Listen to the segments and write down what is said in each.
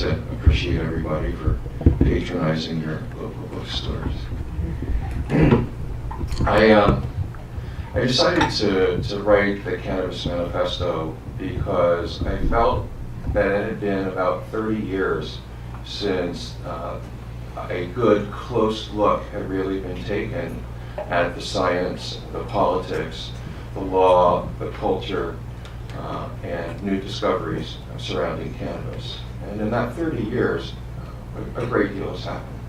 to appreciate everybody for patronizing your local bookstores. I decided to write the Cannibis Manifesto because I felt that it had been about 30 years since a good, close look had really been taken at the science, the politics, the law, the culture, and new discoveries surrounding cannabis. And in that 30 years, a great deal has happened.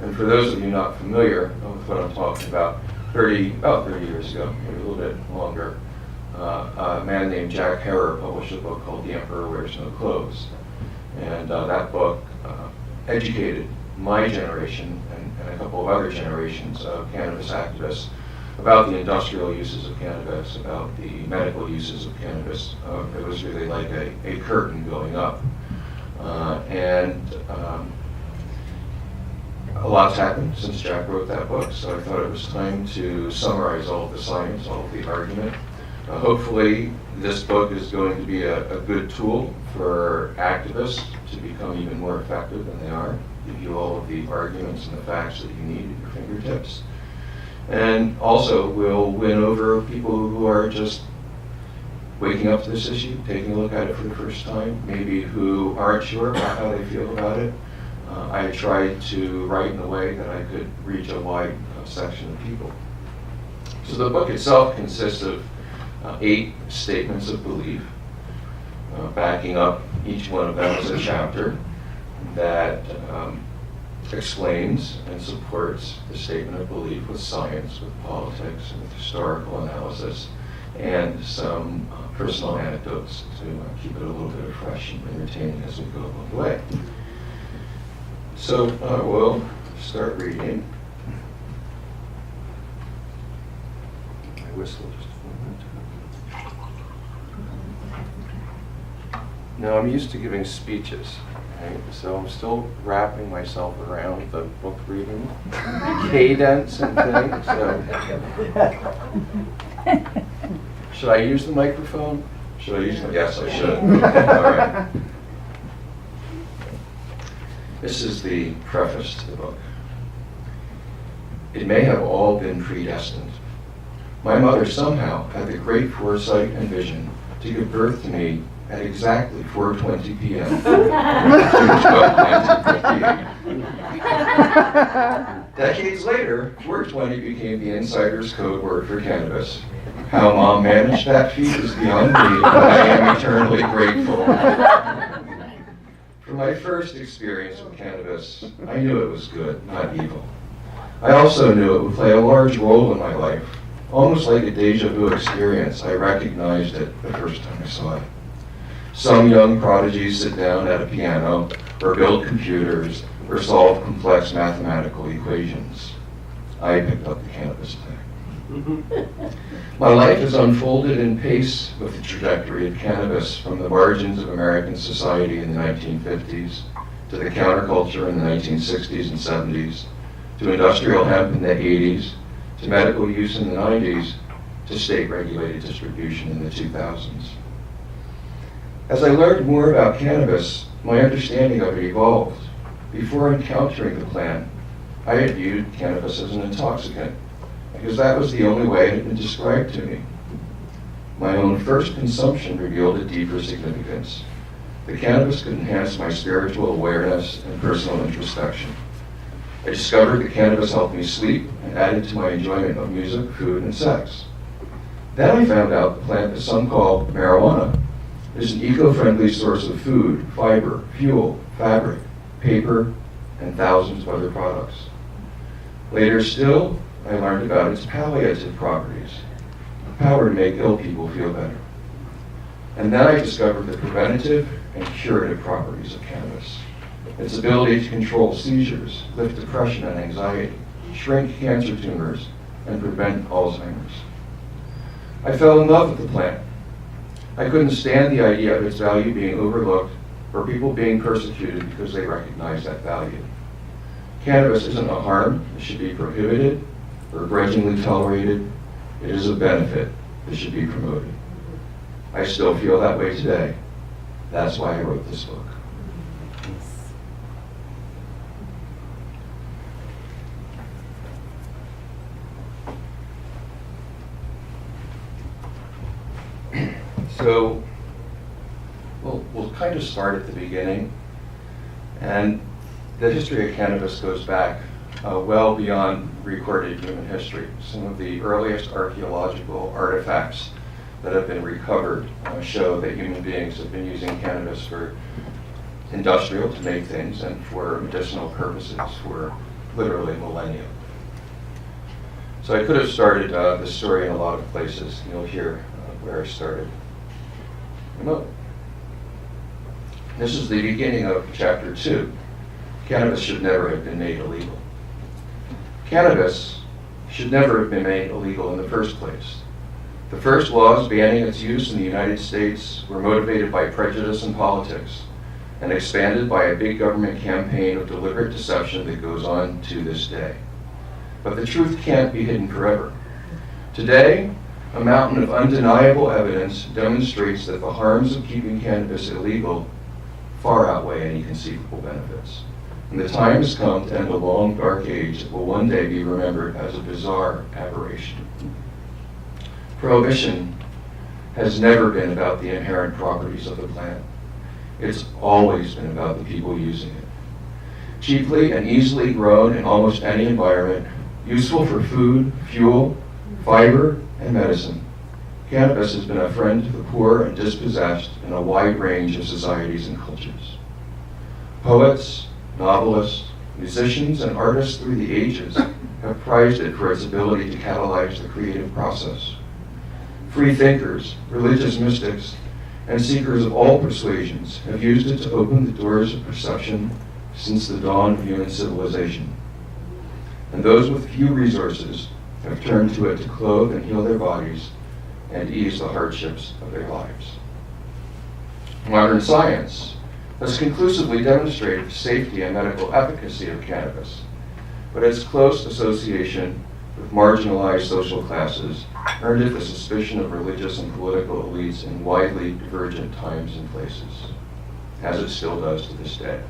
And for those of you not familiar with what I'm talking about, about 30 years ago, maybe a little bit longer, a man named Jack Herer published a book called The Emperor Wears No Clothes. And that book educated my generation and a couple of other generations of cannabis activists about the industrial uses of cannabis, about the medical uses of cannabis. It was really like a curtain going up. A lot's happened since Jack wrote that book, so I thought it was time to summarize all of the science, all of the argument. Hopefully, this book is going to be a good tool for activists to become even more effective than they are, give you all of the arguments and the facts that you need at your fingertips. And also, we'll win over people who are just waking up to this issue, taking a look at it for the first time, maybe who aren't sure about how they feel about it. I tried to write in a way that I could reach a wide section of people. So the book itself consists of 8 statements of belief, backing up each one of them as a chapter that explains and supports the statement of belief with science, with politics, with historical analysis, and some personal anecdotes to keep it a little bit fresh and entertaining as we go along the way. So we'll start reading. I whistle just a moment. Now I'm used to giving speeches, right? So I'm still wrapping myself around the book reading cadence and things. So. Should I use the microphone? Should I use the? Yes, I should. All right. This is the preface to the book. It may have all been predestined. My mother somehow had the great foresight and vision to give birth to me at exactly 4:20 p.m. June 12, 1958. Decades later, 420 became the insider's code word for cannabis. How Mom managed that feat is beyond me, but I am eternally grateful. For my first experience with cannabis, I knew it was good, not evil. I also knew it would play a large role in my life. Almost like a deja vu experience, I recognized it the first time I saw it. Some young prodigies sit down at a piano, or build computers, or solve complex mathematical equations. I picked up the cannabis thing. My life has unfolded in pace with the trajectory of cannabis from the margins of American society in the 1950s, to the counterculture in the 1960s and 70s, to industrial hemp in the 80s, to medical use in the 90s, to state-regulated distribution in the 2000s. As I learned more about cannabis, my understanding of it evolved. Before encountering the plant, I had viewed cannabis as an intoxicant, because that was the only way it had been described to me. My own first consumption revealed a deeper significance. The cannabis could enhance my spiritual awareness and personal introspection. I discovered that cannabis helped me sleep and added to my enjoyment of music, food, and sex. Then I found out the plant that some call marijuana is an eco-friendly source of food, fiber, fuel, fabric, paper, and thousands of other products. Later still, I learned about its palliative properties, the power to make ill people feel better. And then I discovered the preventative and curative properties of cannabis. Its ability to control seizures, lift depression and anxiety, shrink cancer tumors, and prevent Alzheimer's. I fell in love with the plant. I couldn't stand the idea of its value being overlooked or people being persecuted because they recognize that value. Cannabis isn't a harm that should be prohibited or grudgingly tolerated. It is a benefit that should be promoted. I still feel that way today. That's why I wrote this book. So we'll kind of start at the beginning. And the history of cannabis goes back well beyond recorded human history. Some of the earliest archaeological artifacts that have been recovered show that human beings have been using cannabis for industrial, to make things, and for medicinal purposes for literally millennia. So I could have started the story in a lot of places. You'll hear where I started. This is the beginning of chapter 2. Cannabis should never have been made illegal. Cannabis should never have been made illegal in the first place. The first laws banning its use in the United States were motivated by prejudice and politics, and expanded by a big government campaign of deliberate deception that goes on to this day. But the truth can't be hidden forever. Today, a mountain of undeniable evidence demonstrates that the harms of keeping cannabis illegal far outweigh any conceivable benefits. And the time has come to end a long, dark age that will one day be remembered as a bizarre aberration. Prohibition has never been about the inherent properties of the plant. It's always been about the people using it. Cheaply and easily grown in almost any environment, useful for food, fuel, fiber, and medicine, cannabis has been a friend to the poor and dispossessed in a wide range of societies and cultures. Poets, novelists, musicians, and artists through the ages have prized it for its ability to catalyze the creative process. Free thinkers, religious mystics, and seekers of all persuasions have used it to open the doors of perception since the dawn of human civilization. And those with few resources have turned to it to clothe and heal their bodies and ease the hardships of their lives. Modern science has conclusively demonstrated the safety and medical efficacy of cannabis, but its close association with marginalized social classes earned it the suspicion of religious and political elites in widely divergent times and places, as it still does to this day.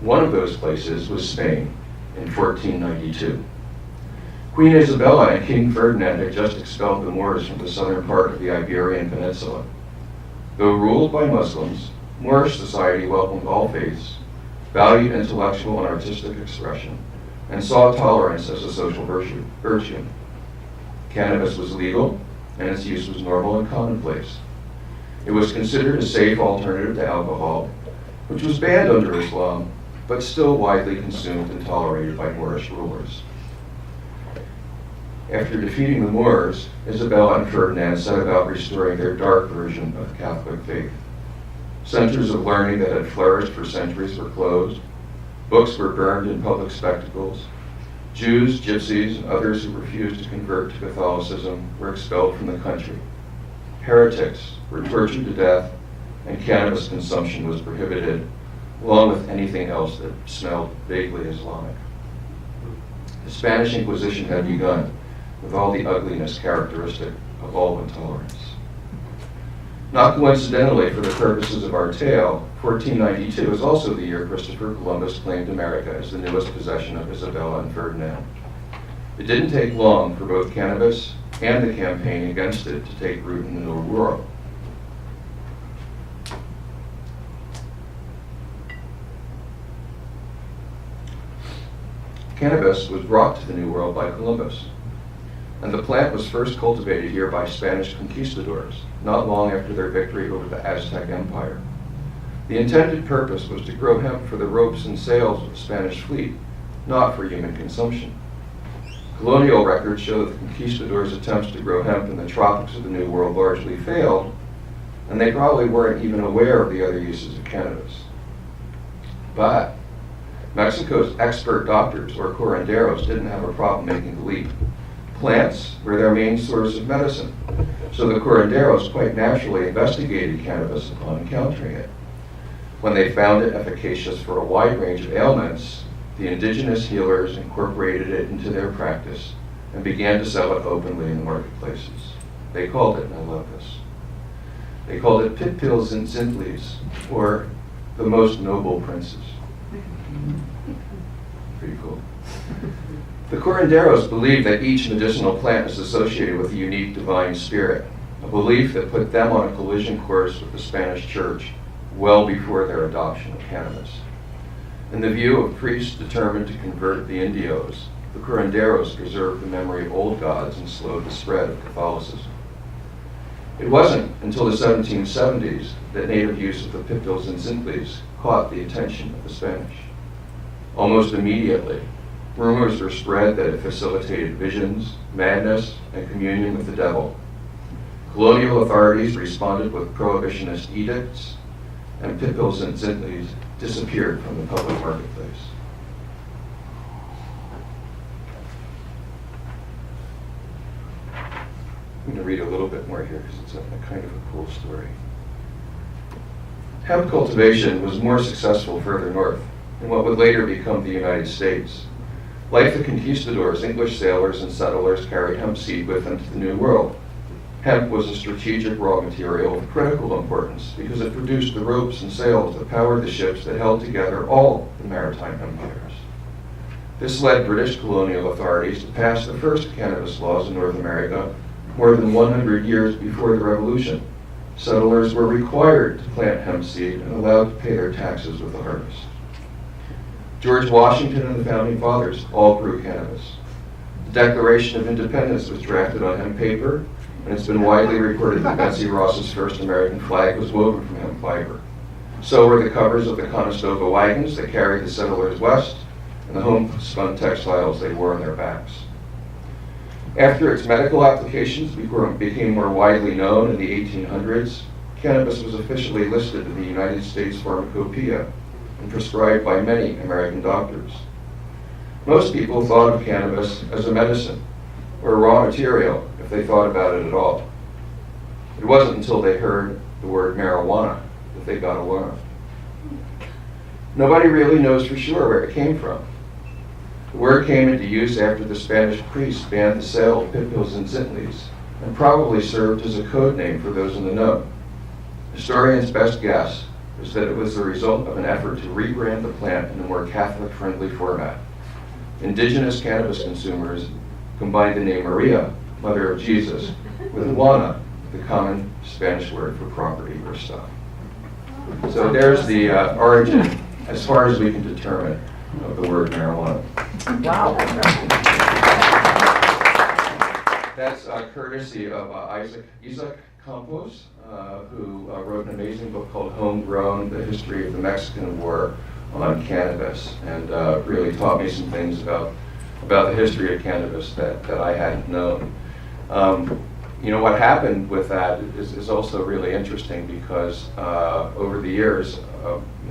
One of those places was Spain in 1492. Queen Isabella and King Ferdinand had just expelled the Moors from the southern part of the Iberian Peninsula. Though ruled by Muslims, Moorish society welcomed all faiths, valued intellectual and artistic expression, and saw tolerance as a social virtue. Cannabis was legal, and its use was normal and commonplace. It was considered a safe alternative to alcohol, which was banned under Islam, but still widely consumed and tolerated by Moorish rulers. After defeating the Moors, Isabella and Ferdinand set about restoring their dark version of the Catholic faith. Centers of learning that had flourished for centuries were closed. Books were burned in public spectacles. Jews, gypsies, and others who refused to convert to Catholicism were expelled from the country. Heretics were tortured to death, and cannabis consumption was prohibited, along with anything else that smelled vaguely Islamic. The Spanish Inquisition had begun, with all the ugliness characteristic of all intolerance. Not coincidentally, for the purposes of our tale, 1492 is also the year Christopher Columbus claimed America as the newest possession of Isabella and Ferdinand. It didn't take long for both cannabis and the campaign against it to take root in the New World. Cannabis was brought to the New World by Columbus, and the plant was first cultivated here by Spanish conquistadors, not long after their victory over the Aztec Empire. The intended purpose was to grow hemp for the ropes and sails of the Spanish fleet, not for human consumption. Colonial records show that the conquistadors' attempts to grow hemp in the tropics of the New World largely failed, and they probably weren't even aware of the other uses of cannabis. But Mexico's expert doctors, or curanderos, didn't have a problem making the leap. Plants were their main source of medicine, so the curanderos quite naturally investigated cannabis upon encountering it. When they found it efficacious for a wide range of ailments, the indigenous healers incorporated it into their practice and began to sell it openly in the marketplaces. They called it, and I love this, they called it pit pills and zintlies, or the most noble princes. Pretty cool. The curanderos believed that each medicinal plant is associated with a unique divine spirit, a belief that put them on a collision course with the Spanish church well before their adoption of cannabis. In the view of priests determined to convert the Indios, the curanderos preserved the memory of old gods and slowed the spread of Catholicism. It wasn't until the 1770s that native use of the pipils and zintlis caught the attention of the Spanish. Almost immediately, rumors were spread that it facilitated visions, madness, and communion with the devil. Colonial authorities responded with prohibitionist edicts, and pipils and zintlis disappeared from the public marketplace. I'm going to read a little bit more here because it's a kind of a cool story. Hemp cultivation was more successful further north, in what would later become the United States. Like the conquistadors, English sailors and settlers carried hemp seed with them to the New World. Hemp was a strategic raw material of critical importance because it produced the ropes and sails that powered the ships that held together all the maritime empires. This led British colonial authorities to pass the first cannabis laws in North America more than 100 years before the Revolution. Settlers were required to plant hemp seed and allowed to pay their taxes with the harvest. George Washington and the Founding Fathers all grew cannabis. The Declaration of Independence was drafted on hemp paper, and it's been widely reported that Betsy Ross's first American flag was woven from hemp fiber. So were the covers of the Conestoga wagons that carried the settlers west, and the homespun textiles they wore on their backs. After its medical applications became more widely known in the 1800s, cannabis was officially listed in the United States Pharmacopoeia and prescribed by many American doctors. Most people thought of cannabis as a medicine or a raw material if they thought about it at all. It wasn't until they heard the word marijuana that they got alarmed. Nobody really knows for sure where it came from. The word came into use after the Spanish priests banned the sale of pipils and zintlis, and probably served as a code name for those in the know. Historians' best guess is that it was the result of an effort to rebrand the plant in a more Catholic-friendly format. Indigenous cannabis consumers combined the name Maria, Mother of Jesus, with Juana, the common Spanish word for property or stuff. So there's the origin, as far as we can determine, of the word marijuana. Wow. That's courtesy of Isaac Campos, who wrote an amazing book called Homegrown, The History of the Mexican War on Cannabis, and really taught me some things about the history of cannabis that I hadn't known. What happened with that is also really interesting because over the years,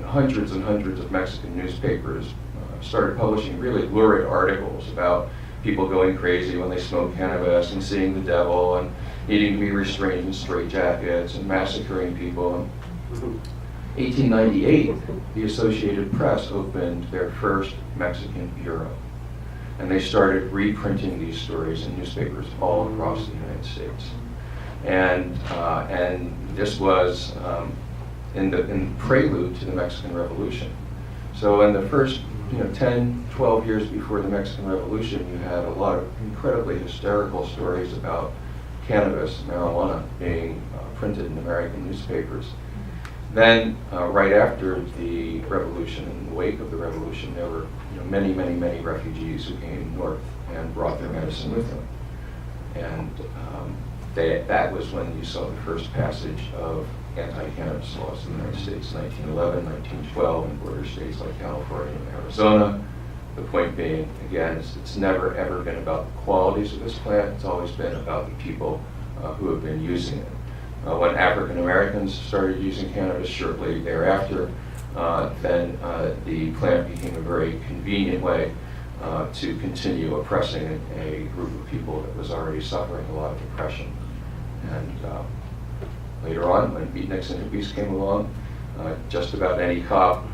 hundreds and hundreds of Mexican newspapers started publishing really lurid articles about people going crazy when they smoked cannabis and seeing the devil and needing to be restrained in straitjackets and massacring people. In 1898, the Associated Press opened their first Mexican bureau, and they started reprinting these stories in newspapers all across the United States. And this was in the prelude to the Mexican Revolution. So in the first 10, 12 years before the Mexican Revolution, you had a lot of incredibly hysterical stories about cannabis, marijuana, being printed in American newspapers. Then, right after the revolution, in the wake of the revolution, there were many, many, many refugees who came north and brought their medicine with them. And that was when you saw the first passage of anti-cannabis laws in the United States, 1911, 1912, in border states like California and Arizona. The point being, again, it's never ever been about the qualities of this plant. It's always been about the people who have been using it. When African Americans started using cannabis shortly thereafter, then the plant became a very convenient way to continue oppressing a group of people that was already suffering a lot of depression. And later on, when beatniks and hippies came along, just about any cop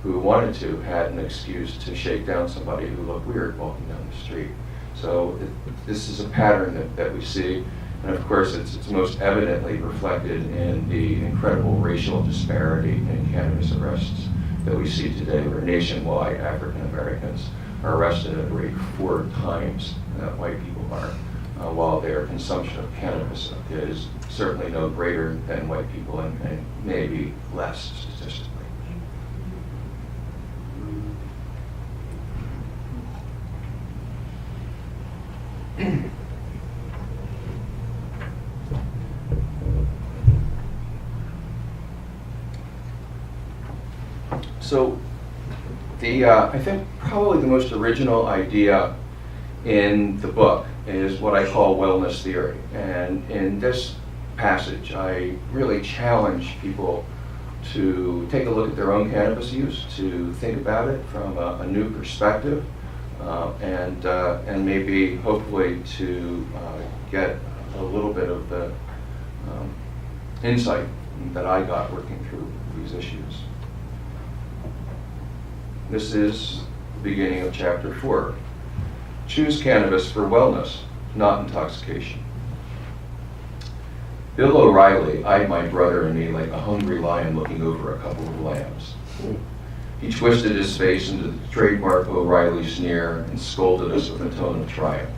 who wanted to had an excuse to shake down somebody who looked weird walking down the street. So this is a pattern that we see, and of course it's most evidently reflected in the incredible racial disparity in cannabis arrests that we see today, where nationwide African Americans are arrested at a rate 4 times that white people are, while their consumption of cannabis is certainly no greater than white people, and maybe less statistically. So, I think probably the most original idea in the book is what I call wellness theory. And in this passage, I really challenge people to take a look at their own cannabis use, to think about it from a new perspective, and maybe, hopefully, to get a little bit of the insight that I got working through these issues. This is the beginning of chapter 4. Choose cannabis for wellness, not intoxication. Bill O'Reilly eyed my brother and me like a hungry lion looking over a couple of lambs. He twisted his face into the trademark O'Reilly sneer and scolded us with a tone of triumph.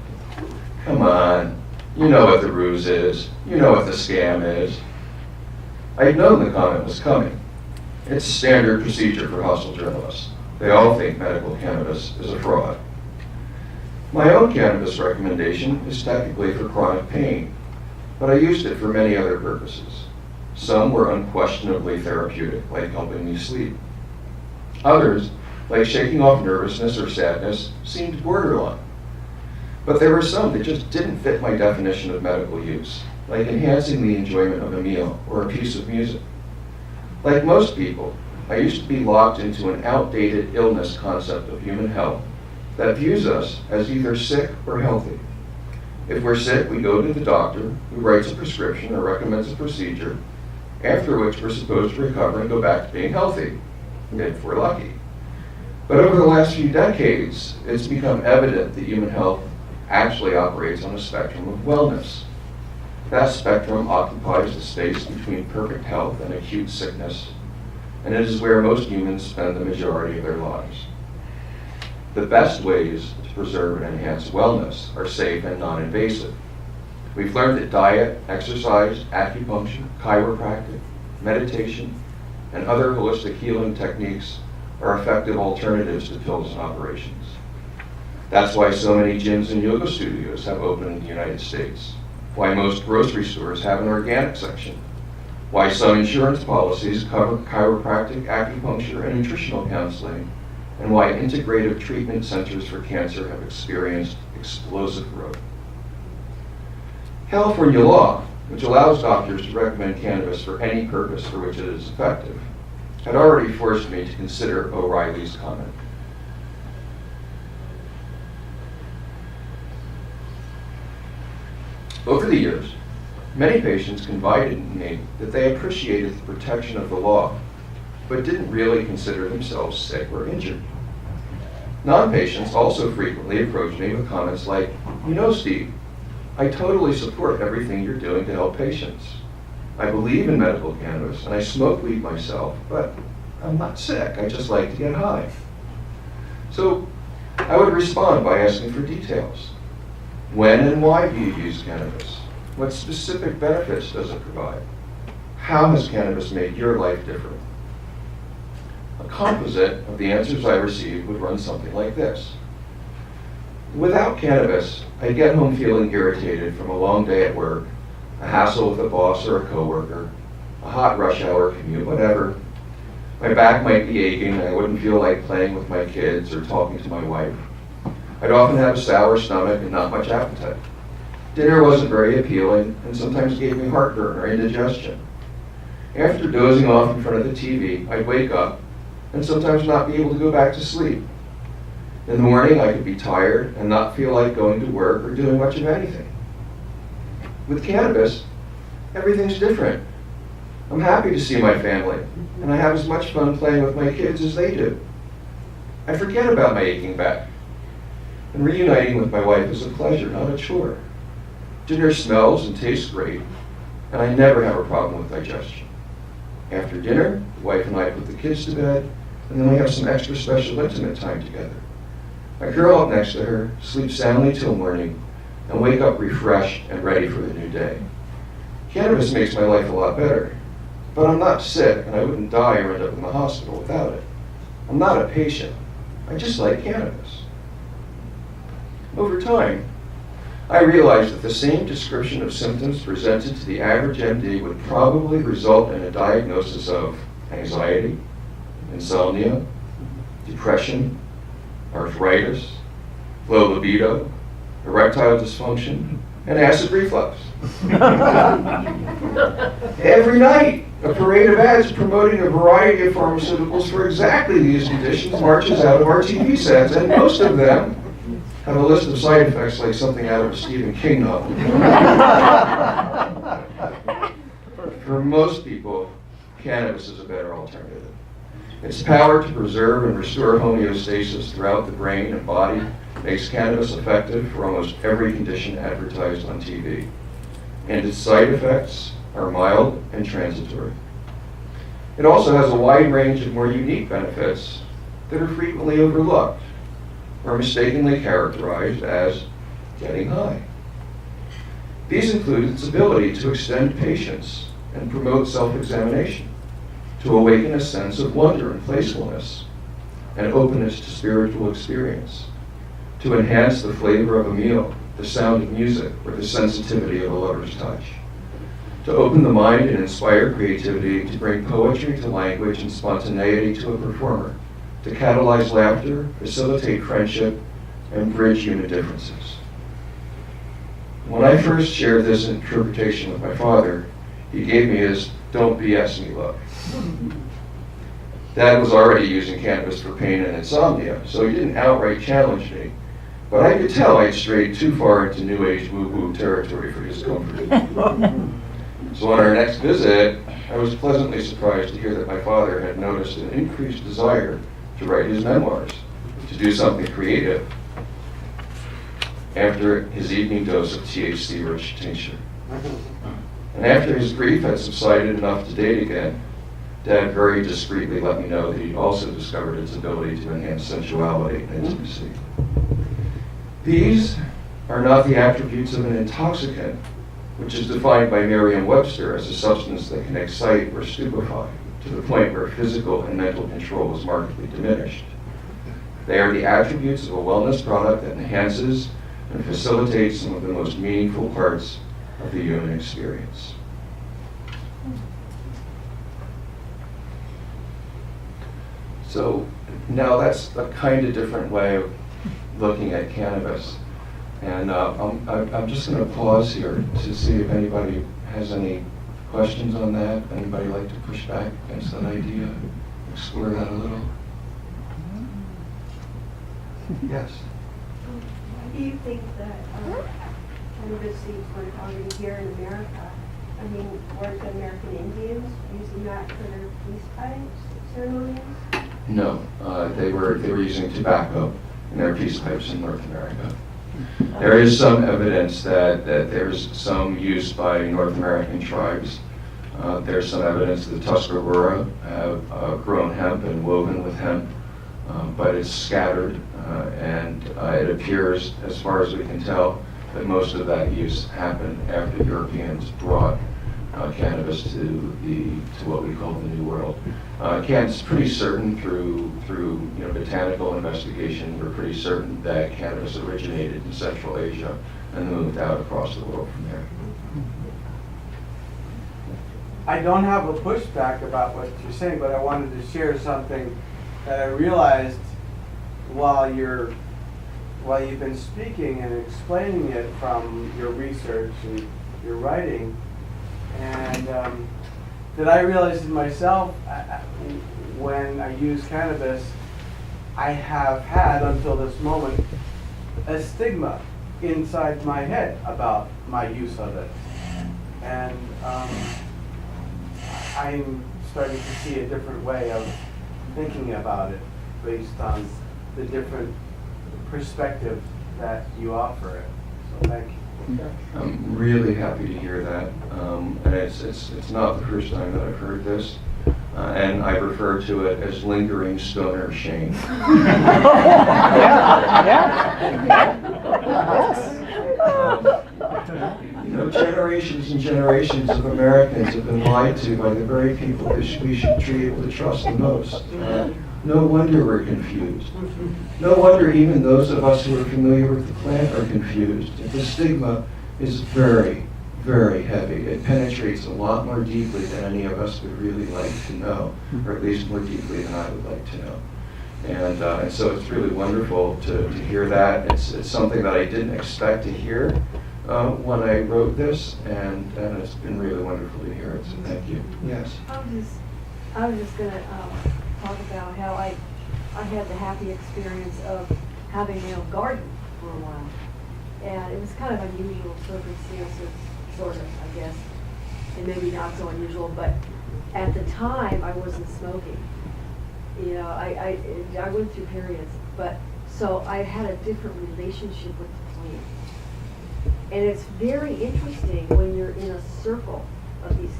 Come on, you know what the ruse is. You know what the scam is. I had known the comment was coming. It's standard procedure for hostile journalists. They all think medical cannabis is a fraud. My own cannabis recommendation is technically for chronic pain, but I used it for many other purposes. Some were unquestionably therapeutic, like helping me sleep. Others, like shaking off nervousness or sadness, seemed borderline. But there were some that just didn't fit my definition of medical use, like enhancing the enjoyment of a meal or a piece of music. Like most people, I used to be locked into an outdated illness concept of human health that views us as either sick or healthy. If we're sick, we go to the doctor, who writes a prescription or recommends a procedure, after which we're supposed to recover and go back to being healthy, if we're lucky. But over the last few decades, it's become evident that human health actually operates on a spectrum of wellness. That spectrum occupies the space between perfect health and acute sickness, and it is where most humans spend the majority of their lives. The best ways to preserve and enhance wellness are safe and non-invasive. We've learned that diet, exercise, acupuncture, chiropractic, meditation, and other holistic healing techniques are effective alternatives to pills and operations. That's why so many gyms and yoga studios have opened in the United States, why most grocery stores have an organic section, why some insurance policies cover chiropractic, acupuncture, and nutritional counseling, and why integrative treatment centers for cancer have experienced explosive growth. California law, which allows doctors to recommend cannabis for any purpose for which it is effective, had already forced me to consider O'Reilly's comment. Over the years, many patients confided in me that they appreciated the protection of the law, but didn't really consider themselves sick or injured. Non-patients also frequently approached me with comments like, you know, Steve, I totally support everything you're doing to help patients. I believe in medical cannabis, and I smoke weed myself, but I'm not sick. I just like to get high. So I would respond by asking for details. When and why do you use cannabis? What specific benefits does it provide? How has cannabis made your life different? A composite of the answers I received would run something like this. Without cannabis, I'd get home feeling irritated from a long day at work, a hassle with a boss or a coworker, a hot rush hour commute, whatever. My back might be aching, and I wouldn't feel like playing with my kids or talking to my wife. I'd often have a sour stomach and not much appetite. Dinner wasn't very appealing and sometimes gave me heartburn or indigestion. After dozing off in front of the TV, I'd wake up and sometimes not be able to go back to sleep. In the morning, I could be tired and not feel like going to work or doing much of anything. With cannabis, everything's different. I'm happy to see my family, and I have as much fun playing with my kids as they do. I forget about my aching back, and reuniting with my wife is a pleasure, not a chore. Dinner smells and tastes great, and I never have a problem with digestion. After dinner, the wife and I put the kids to bed, and then we have some extra special intimate time together. I curl up next to her, sleep soundly till morning, and wake up refreshed and ready for the new day. Cannabis makes my life a lot better, but I'm not sick and I wouldn't die or end up in the hospital without it. I'm not a patient. I just like cannabis. Over time, I realized that the same description of symptoms presented to the average MD would probably result in a diagnosis of anxiety, insomnia, depression, arthritis, low libido, erectile dysfunction, and acid reflux. Every night, a parade of ads promoting a variety of pharmaceuticals for exactly these conditions marches out of our TV sets, and most of them have a list of side effects like something out of a Stephen King novel. For most people, cannabis is a better alternative. Its power to preserve and restore homeostasis throughout the brain and body makes cannabis effective for almost every condition advertised on TV. And its side effects are mild and transitory. It also has a wide range of more unique benefits that are frequently overlooked or mistakenly characterized as getting high. These include its ability to extend patience and promote self-examination, to awaken a sense of wonder and playfulness, and openness to spiritual experience, to enhance the flavor of a meal, the sound of music, or the sensitivity of a lover's touch, to open the mind and inspire creativity, to bring poetry to language and spontaneity to a performer, to catalyze laughter, facilitate friendship, and bridge human differences. When I first shared this interpretation with my father, he gave me his "don't BS me" look. Dad was already using cannabis for pain and insomnia, so he didn't outright challenge me. But I could tell I'd strayed too far into New Age woo-woo territory for his comfort. So on our next visit, I was pleasantly surprised to hear that my father had noticed an increased desire to write his memoirs, to do something creative, after his evening dose of THC-rich tincture. And after his grief had subsided enough to date again, Dad very discreetly let me know that he'd also discovered its ability to enhance sensuality and intimacy. These are not the attributes of an intoxicant, which is defined by Merriam-Webster as a substance that can excite or stupefy to the point where physical and mental control is markedly diminished. They are the attributes of a wellness product that enhances and facilitates some of the most meaningful parts of the human experience. So now that's a kind of different way of looking at cannabis. And I'm just going to pause here to see if anybody has any questions on that. Anybody like to push back against that idea? Explore that a little? Yes? Why do you think that cannabis seeds were found here in America? I mean, weren't the American Indians using that for their peace pipes ceremonies? No, they were using tobacco in their peace pipes in North America. There is some evidence that there's some use by North American tribes. There's some evidence that the Tuscarora have grown hemp and woven with hemp, but it's scattered, and it appears, as far as we can tell, that most of that use happened after Europeans brought cannabis to what we call the New World. It's pretty certain through botanical investigation, we're pretty certain that cannabis originated in Central Asia and moved out across the world from there. I don't have a pushback about what you're saying, but I wanted to share something that I realized while you've been speaking and explaining it from your research and your writing, and that I realized in myself when I use cannabis, I have had until this moment a stigma inside my head about my use of it, and I'm starting to see a different way of thinking about it based on the different perspective that you offer it. So thank you. I'm really happy to hear that, and it's not the first time that I've heard this, and I refer to it as lingering stoner shame. generations and generations of Americans have been lied to by the very people that we should be able to trust the most. No wonder we're confused. No wonder even those of us who are familiar with the plant are confused. The stigma is very, very heavy. It penetrates a lot more deeply than any of us would really like to know, or at least more deeply than I would like to know. And so it's really wonderful to hear that. It's something that I didn't expect to hear when I wrote this, and it's been really wonderful to hear it, so thank you. Yes? I was just gonna talk about how I had the happy experience of having my own garden for a while. And it was kind of unusual circumstances, sort of, I guess, and maybe not so unusual, but at the time I wasn't smoking. You know, I went through periods, but so I had a different relationship with the plant. And it's very interesting when you're in a circle of these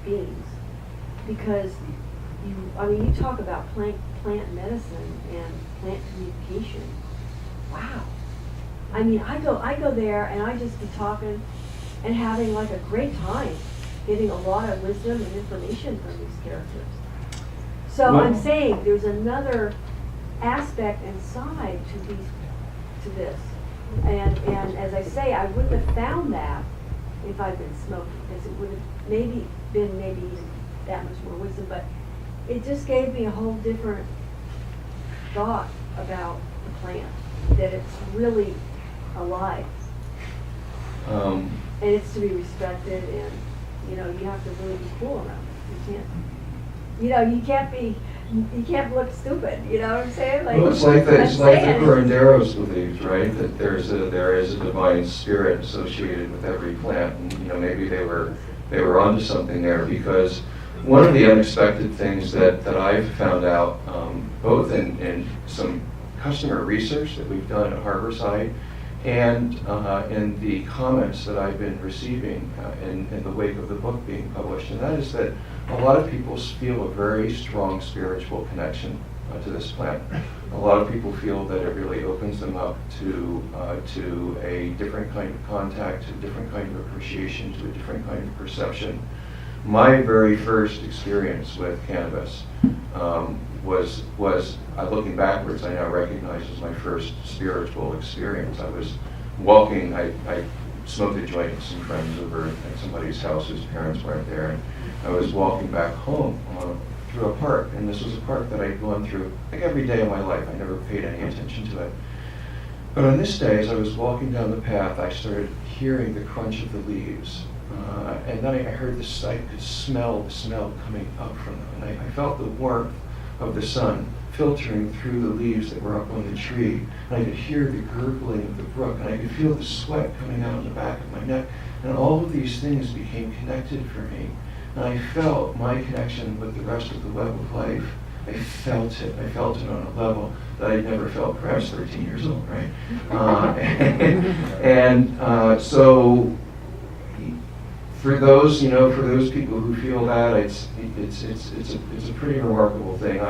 beings, because you talk about plant medicine and plant communication. Wow. I mean, I go there and I just be talking and having like a great time, getting a lot of wisdom and information from these characters. So Well, I'm saying there's another aspect and side to this. And as I say, I wouldn't have found that if I'd been smoking, because it would have maybe even that much more wisdom, but it just gave me a whole different thought about the plant, that it's really alive. And it's to be respected, and you have to really be cool around it. You can't look stupid, you know what I'm saying? Well, it's like the curanderos believed, right? That there is a divine spirit associated with every plant, and maybe they were onto something there, because one of the unexpected things that I've found out, both in some customer research that we've done at Harborside, and in the comments that I've been receiving in the wake of the book being published, and that is that a lot of people feel a very strong spiritual connection to this plant. A lot of people feel that it really opens them up to a different kind of contact, to a different kind of appreciation, to a different kind of perception. My very first experience with cannabis was looking backwards, I now recognize as my first spiritual experience. I was walking, I smoked a joint with some friends over at somebody's house whose parents weren't there, and I was walking back home through a park, and this was a park that I'd gone through like every day of my life. I never paid any attention to it. But on this day, as I was walking down the path, I started hearing the crunch of the leaves. And then I heard I could smell the smell coming up from them. And I felt the warmth of the sun filtering through the leaves that were up on the tree. And I could hear the gurgling of the brook. And I could feel the sweat coming out the back of my neck. And all of these things became connected for me. And I felt my connection with the rest of the web of life. I felt it. I felt it on a level that I'd never felt, perhaps 13 years old, right? So for those people who feel that, it's a pretty remarkable thing.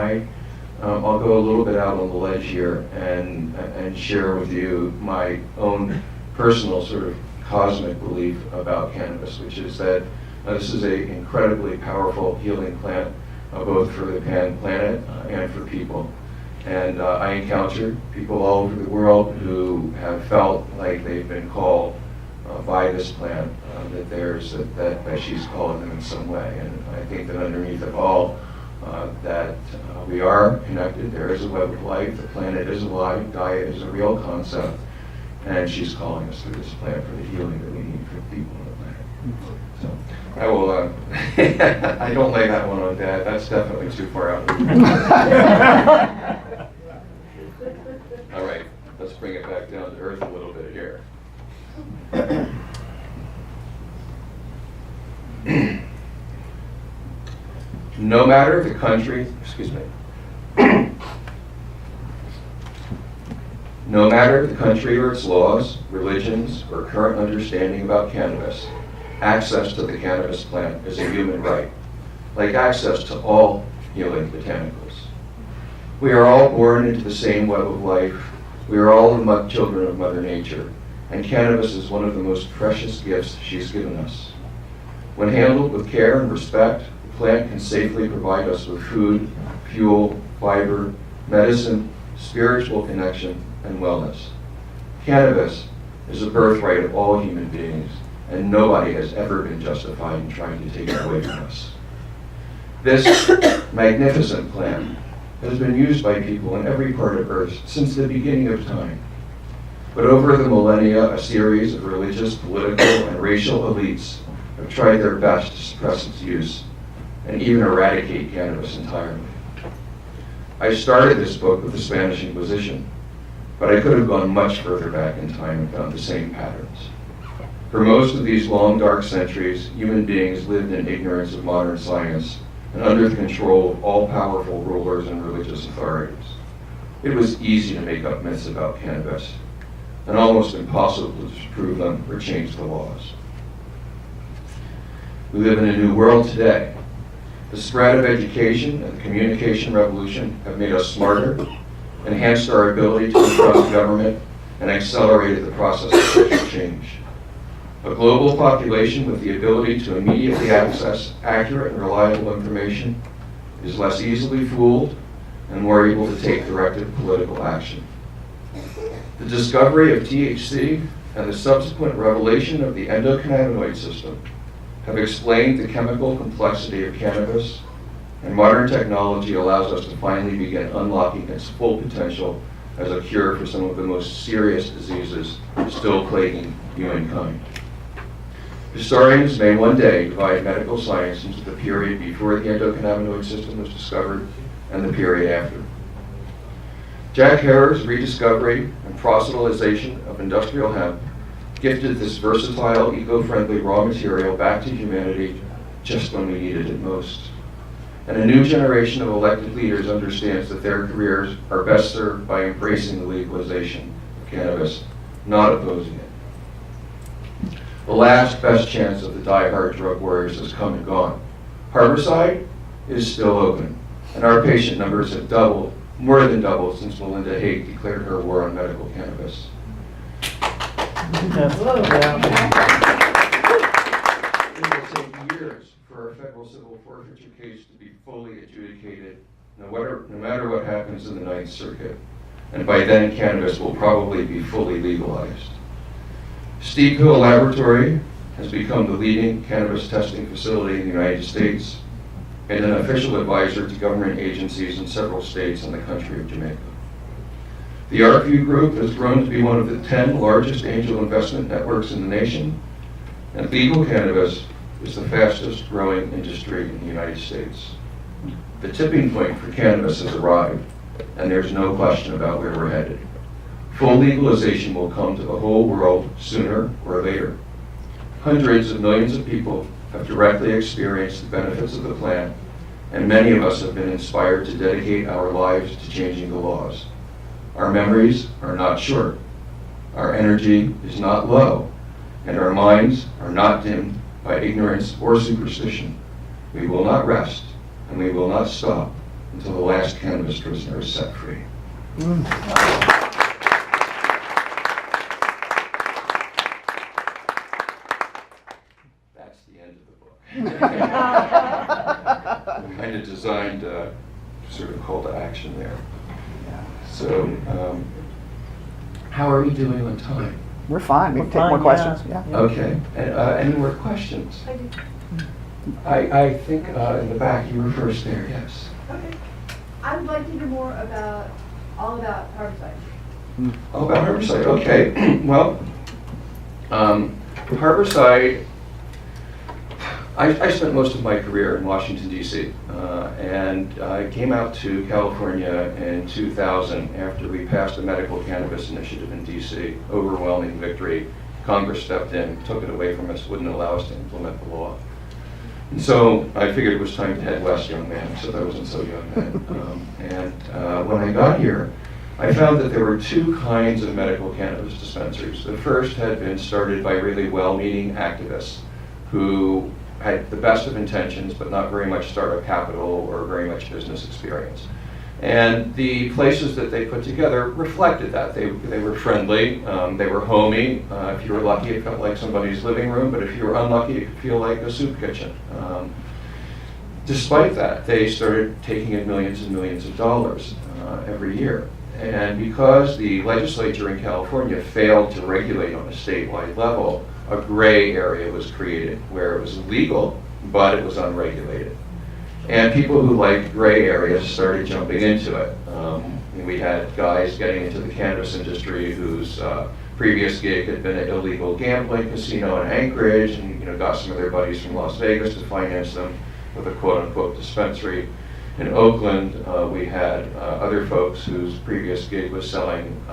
I'll go a little bit out on the ledge here and share with you my own personal sort of cosmic belief about cannabis, which is that this is an incredibly powerful healing plant, both for the planet and for people. And I encountered people all over the world who have felt like they've been called by this plant, that she's calling them in some way. And I think that underneath it all, that we are connected. There is a web of life. The planet is alive. Gaia is a real concept, and she's calling us through this plant for the healing that we need for people on the planet. So I will. I don't lay that one on Dad. That's definitely too far out. All right, let's bring it back down to earth a little bit here. No matter the country, no matter the country or its laws, religions, or current understanding about cannabis, access to the cannabis plant is a human right, like access to all healing botanicals. We are all born into the same web of life. We are all children of Mother Nature, and cannabis is one of the most precious gifts she's given us. When handled with care and respect, the plant can safely provide us with food, fuel, fiber, medicine, spiritual connection, and wellness. Cannabis is a birthright of all human beings, and nobody has ever been justified in trying to take it away from us. This magnificent plant has been used by people in every part of Earth since the beginning of time. But over the millennia, a series of religious, political, and racial elites have tried their best to suppress its use and even eradicate cannabis entirely. I started this book with the Spanish Inquisition, but I could have gone much further back in time and found the same patterns. For most of these long, dark centuries, human beings lived in ignorance of modern science and under the control of all-powerful rulers and religious authorities. It was easy to make up myths about cannabis, and almost impossible to disprove them or change the laws. We live in a new world today. The spread of education and the communication revolution have made us smarter, enhanced our ability to confront government, and accelerated the process of social change. A global population with the ability to immediately access accurate and reliable information is less easily fooled and more able to take directed political action. The discovery of THC and the subsequent revelation of the endocannabinoid system have explained the chemical complexity of cannabis, and modern technology allows us to finally begin unlocking its full potential as a cure for some of the most serious diseases still plaguing humankind. Historians may one day divide medical science into the period before the endocannabinoid system was discovered and the period after. Jack Herer's rediscovery and proselytization of industrial hemp gifted this versatile, eco-friendly raw material back to humanity just when we needed it most. And a new generation of elected leaders understands that their careers are best served by embracing the legalization of cannabis, not opposing it. The last best chance of the die-hard drug warriors has come and gone. Harborside is still open, and our patient numbers have doubled, more than doubled, since Melinda Haight declared her war on medical cannabis. It will take years for our federal civil forfeiture case to be fully adjudicated, no matter what happens in the Ninth Circuit. And by then, cannabis will probably be fully legalized. Steve DeAngelo Laboratory has become the leading cannabis testing facility in the United States and an official advisor to government agencies in several states in the country of Jamaica. The ArcView Group has grown to be one of the 10 largest angel investment networks in the nation, and legal cannabis is the fastest growing industry in the United States. The tipping point for cannabis has arrived, and there's no question about where we're headed. Full legalization will come to the whole world sooner or later. Hundreds of millions of people have directly experienced the benefits of the plant, and many of us have been inspired to dedicate our lives to changing the laws. Our memories are not short, our energy is not low, and our minds are not dimmed by ignorance or superstition. We will not rest, and we will not stop until the last cannabis prisoner is set free. That's the end of the book. Kind of designed sort of call to action there. So, how are we doing on time? We're fine. We can take more questions. Yeah. Okay. Any more questions? I think in the back you were first there. Yes. Okay. I would like to hear more about, all about Harborside. All about Harborside. Okay. Well, Harborside. I spent most of my career in Washington, D.C., and I came out to California in 2000 after we passed a medical cannabis initiative in D.C. Overwhelming victory. Congress stepped in, took it away from us, wouldn't allow us to implement the law. And so I figured it was time to head west, young man, except I wasn't so young then. When I got here, I found that there were two kinds of medical cannabis dispensaries. The first had been started by really well-meaning activists who had the best of intentions, but not very much startup capital or very much business experience. And the places that they put together reflected that. They were friendly, they were homey. If you were lucky, it felt like somebody's living room, but if you were unlucky, it could feel like a soup kitchen. Despite that, they started taking in millions and millions of dollars every year. And because the legislature in California failed to regulate on a statewide level, a gray area was created where it was legal, but it was unregulated. And people who liked gray areas started jumping into it. We had guys getting into the cannabis industry whose previous gig had been an illegal gambling casino in Anchorage, and got some of their buddies from Las Vegas to finance them with a quote-unquote dispensary. In Oakland, we had other folks whose previous gig was selling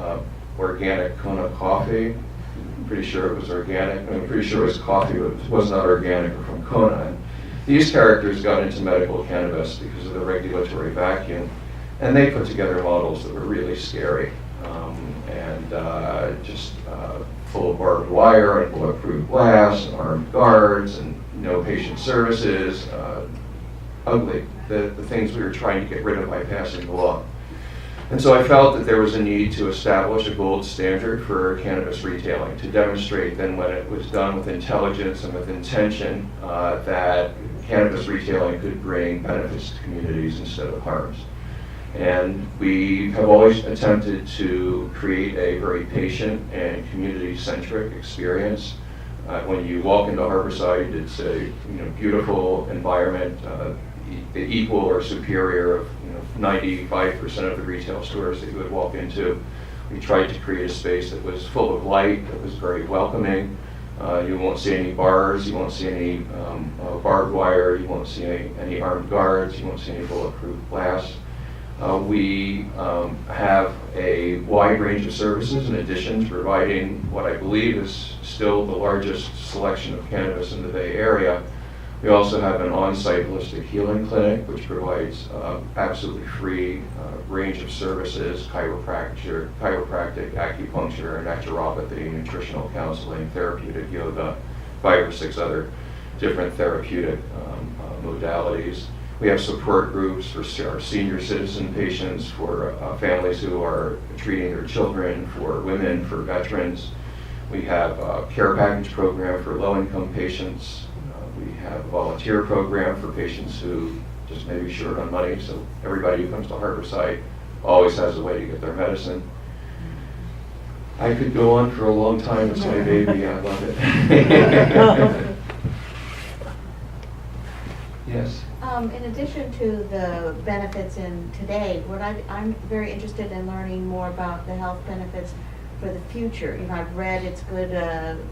organic Kona coffee. I'm pretty sure it was organic. I'm pretty sure it was coffee, but it was not organic or from Kona. And these characters got into medical cannabis because of the regulatory vacuum, and they put together models that were really scary and just full of barbed wire and bulletproof glass and armed guards and no patient services. Ugly, the things we were trying to get rid of by passing the law. And so I felt that there was a need to establish a gold standard for cannabis retailing, to demonstrate then when it was done with intelligence and with intention that cannabis retailing could bring benefits to communities instead of harms. And we have always attempted to create a very patient and community-centric experience. When you walk into Harborside, it's a beautiful environment, equal or superior of 95% of the retail stores that you would walk into. We tried to create a space that was full of light, that was very welcoming. You won't see any bars, you won't see any barbed wire, you won't see any armed guards, you won't see any bulletproof glass. We have a wide range of services in addition to providing what I believe is still the largest selection of cannabis in the Bay Area. We also have an on-site holistic healing clinic which provides absolutely free range of services, chiropractic, acupuncture, naturopathy, nutritional counseling, therapeutic yoga, 5 or 6 other different therapeutic modalities. We have support groups for our senior citizen patients, for families who are treating their children, for women, for veterans. We have a care package program for low-income patients. We have a volunteer program for patients who just may be short on money, so everybody who comes to Harborside always has a way to get their medicine. I could go on for a long time. It's my baby. I love it. Yes? In addition to the benefits in today, I'm very interested in learning more about the health benefits for the future. I've read it's good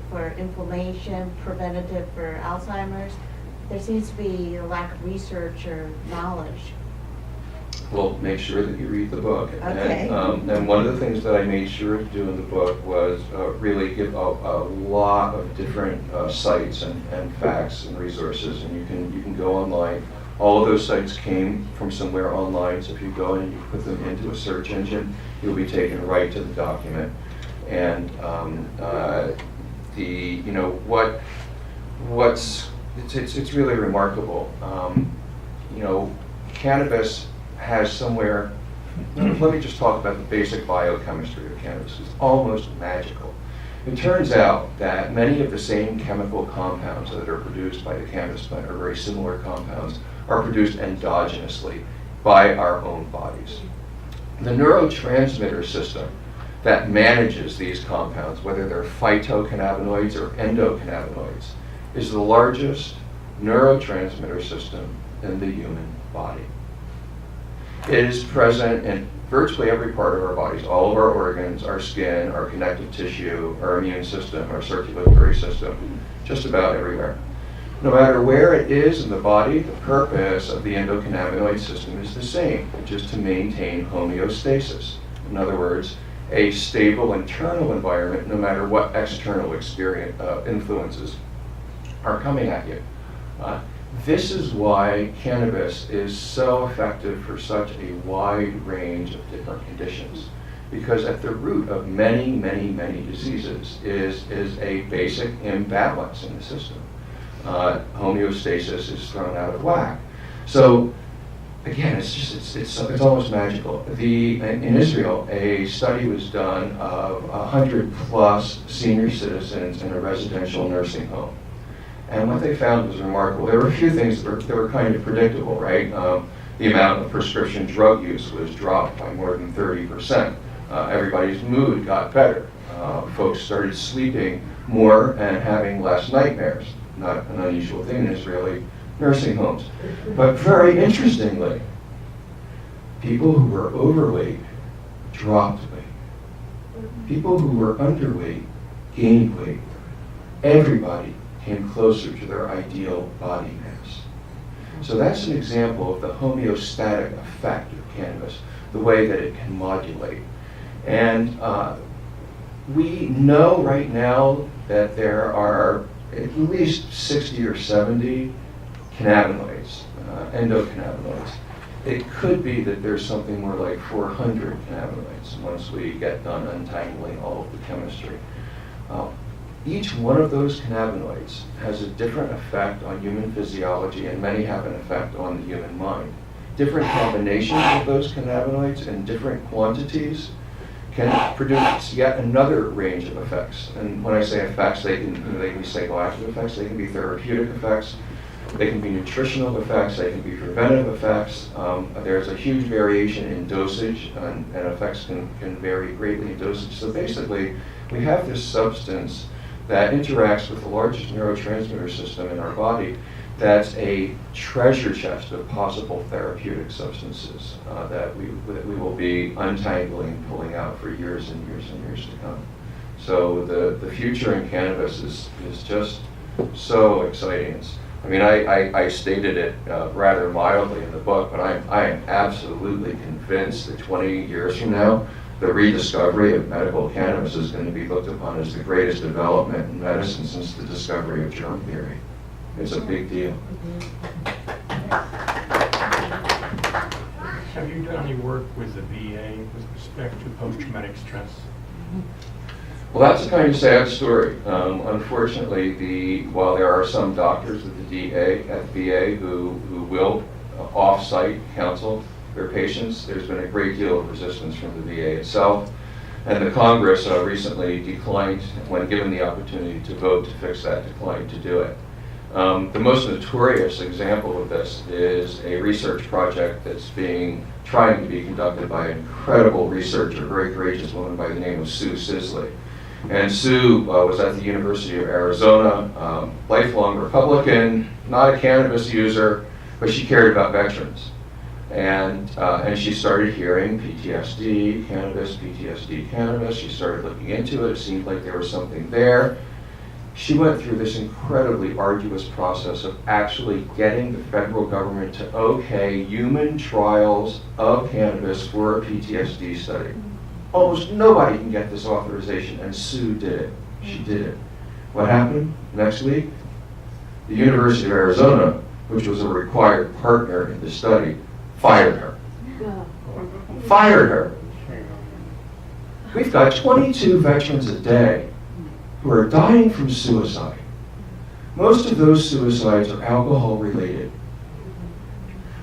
for inflammation, preventative for Alzheimer's. There seems to be a lack of research or knowledge. Well, make sure that you read the book. Okay. And one of the things that I made sure to do in the book was really give a lot of different sites and facts and resources, and you can go online. All of those sites came from somewhere online, so if you go and you put them into a search engine, you'll be taken right to the document. And it's really remarkable. Cannabis has somewhere. Let me just talk about the basic biochemistry of cannabis. It's almost magical. It turns out that many of the same chemical compounds that are produced by the cannabis plant, or very similar compounds, are produced endogenously by our own bodies. The neurotransmitter system that manages these compounds, whether they're phytocannabinoids or endocannabinoids, is the largest neurotransmitter system in the human body. It is present in virtually every part of our bodies, all of our organs, our skin, our connective tissue, our immune system, our circulatory system, just about everywhere. No matter where it is in the body, the purpose of the endocannabinoid system is the same, which is to maintain homeostasis. In other words, a stable internal environment no matter what external influences are coming at you. This is why cannabis is so effective for such a wide range of different conditions. Because at the root of many, many, many diseases is a basic imbalance in the system. Homeostasis is thrown out of whack. So, again, it's almost magical. In Israel, a study was done of 100+ senior citizens in a residential nursing home. And what they found was remarkable. There were a few things that were kind of predictable, right? The amount of prescription drug use was dropped by more than 30%. Everybody's mood got better. Folks started sleeping more and having less nightmares. Not an unusual thing in Israeli nursing homes. But very interestingly, people who were overweight dropped weight. People who were underweight gained weight. Everybody came closer to their ideal body mass. So that's an example of the homeostatic effect of cannabis, the way that it can modulate. And we know right now that there are at least 60 or 70 cannabinoids, endocannabinoids. It could be that there's something more like 400 cannabinoids once we get done untangling all of the chemistry. Each one of those cannabinoids has a different effect on human physiology, and many have an effect on the human mind. Different combinations of those cannabinoids in different quantities can produce yet another range of effects. And when I say effects, they can be psychoactive effects, they can be therapeutic effects, they can be nutritional effects, they can be preventive effects. There's a huge variation in dosage, and effects can vary greatly in dosage. So basically, we have this substance that interacts with the largest neurotransmitter system in our body that's a treasure chest of possible therapeutic substances that we will be untangling, pulling out for years and years and years to come. So the future in cannabis is just so exciting. I stated it rather mildly in the book, but I am absolutely convinced that 20 years from now, the rediscovery of medical cannabis is going to be looked upon as the greatest development in medicine since the discovery of germ theory. It's a big deal. Have you done any work with the VA with respect to post-traumatic stress? Well, that's a kind of sad story. Unfortunately, while there are some doctors at the VA who will off-site counsel their patients, there's been a great deal of resistance from the VA itself. And the Congress recently declined, when given the opportunity to vote to fix that, declined to do it. The most notorious example of this is a research project that's trying to be conducted by an incredible researcher, a very courageous woman by the name of Sue Sisley. And Sue was at the University of Arizona, lifelong Republican, not a cannabis user, but she cared about veterans. And she started hearing PTSD, cannabis, PTSD, cannabis. She started looking into it. It seemed like there was something there. She went through this incredibly arduous process of actually getting the federal government to okay human trials of cannabis for a PTSD study. Almost nobody can get this authorization, and Sue did it. She did it. What happened next week? The University of Arizona, which was a required partner in the study, fired her. Fired her. We've got 22 veterans a day who are dying from suicide. Most of those suicides are alcohol related.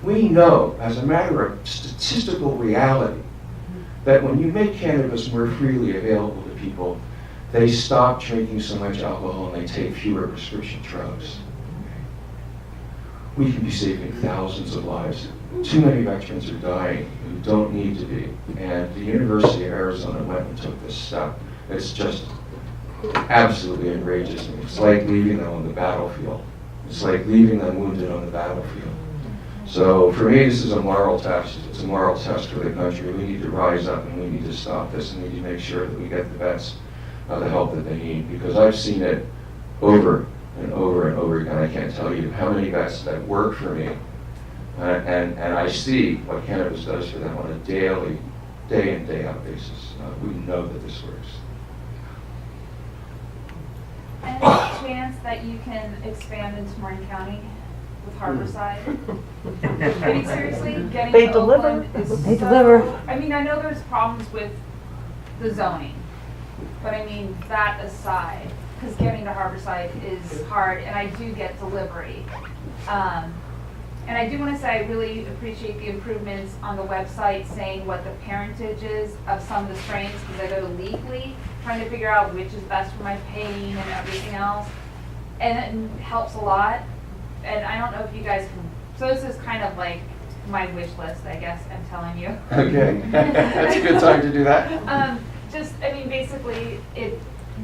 We know, as a matter of statistical reality, that when you make cannabis more freely available to people, they stop drinking so much alcohol and they take fewer prescription drugs. We can be saving thousands of lives. Too many veterans are dying who don't need to be. And the University of Arizona went and took this step. It's just absolutely outrageous. It's like leaving them on the battlefield. It's like leaving them wounded on the battlefield. So for me, this is a moral test. It's a moral test for the country. We need to rise up and we need to stop this, and we need to make sure that we get the vets the help that they need, because I've seen it over and over and over again. I can't tell you how many vets that work for me, and I see what cannabis does for them on a daily, day in, day out basis. We know that this works. Any chance that you can expand into Marin County with Harborside? I mean, seriously, getting They to deliver. Oakland is They so, deliver. I mean, I know there's problems with the zoning, but I mean, that aside, because getting to Harborside is hard, and I do get delivery. And I do want to say I really appreciate the improvements on the website saying what the parentage is of some of the strains, because I go to Leafly trying to figure out which is best for my pain and everything else. And it helps a lot. And I don't know if you guys can, so this is kind of like my wish list, I guess I'm telling you. Okay, that's a good time to do that. Basically,